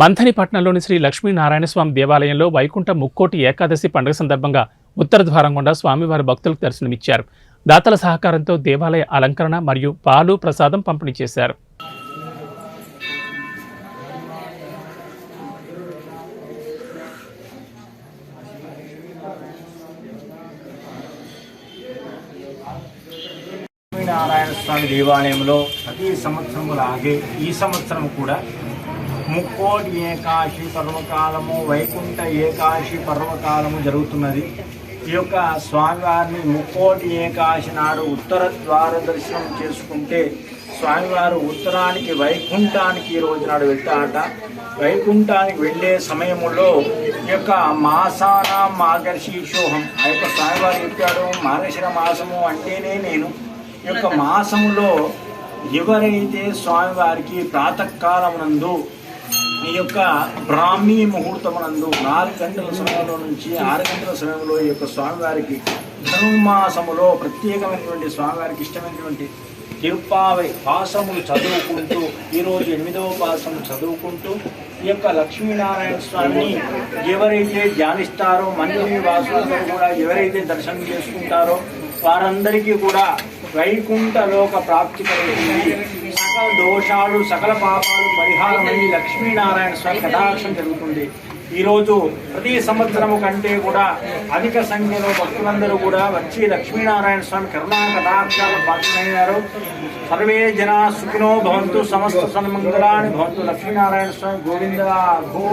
మంథని పట్టణంలోని శ్రీ లక్ష్మీనారాయణ స్వామి దేవాలయంలో వైకుంఠ ముక్కోటి ఏకాదశి పండుగ సందర్భంగా ఉత్తర ద్వారం గుండా స్వామివారి భక్తులకు దర్శనమిచ్చారు. దాతల సహకారంతో దేవాలయ అలంకరణ మరియు పాలు ప్రసాదం పంపిణీ చేశారు. లక్ష్మీనారాయణ స్వామి దేవాలయంలో ప్రతి సంవత్సరము లాగే ఈ సంవత్సరం కూడా ముక్కోటి ఏకాదశి పర్వకాలము, వైకుంఠ ఏకాదశి పర్వకాలము జరుగుతున్నది. ఈ యొక్క స్వామివారిని ముక్కోటి ఏకాదశి నాడు ఉత్తర ద్వార దర్శనం చేసుకుంటే స్వామివారు ఉత్తరానికి వైకుంఠానికి ఈ రోజు నాడు వెళ్తారట. వైకుంఠానికి వెళ్ళే సమయంలో ఈ యొక్క మాసాన మార్గశీర్షోహం ఆ యొక్క స్వామివారు చెప్పాడు, మార్గశిర మాసము అంటేనే నేను. ఈ యొక్క మాసములో ఎవరైతే స్వామివారికి ప్రాతకాలమునందు ఈ యొక్క బ్రాహ్మీ ముహూర్తమునందు 4 గంటల సమయంలో నుంచి 6 గంటల సమయంలో ఈ యొక్క స్వామివారికి ధనుర్మాసములో ప్రత్యేకమైనటువంటి స్వామివారికి ఇష్టమైనటువంటి తిరుప్పావై పాసములు చదువుకుంటూ ఈరోజు 8వ పాసము చదువుకుంటూ ఈ యొక్క లక్ష్మీనారాయణ స్వామిని ఎవరైతే ధ్యానిస్తారో, మందిర వాసులందరూ కూడా ఎవరైతే దర్శనం చేసుకుంటారో వారందరికీ కూడా వైకుంఠ లోక ప్రాప్తి కలుగుతుంది. సకల దోషాలు, సకల పాపాలు పరిహారమై లక్ష్మీనారాయణ స్వామి కటాక్షం జరుగుతుంది. ఈరోజు ప్రతి సంవత్సరము కంటే కూడా అధిక సంఖ్యలో భక్తులందరూ కూడా వచ్చి లక్ష్మీనారాయణ స్వామి కరుణా కటాక్షాలు పాత్రమయ్యారు. సర్వే జనా సుఖినో భవంతు, సమస్త సన్మంగళాని భవంతు. లక్ష్మీనారాయణ స్వామి గోవింద గో.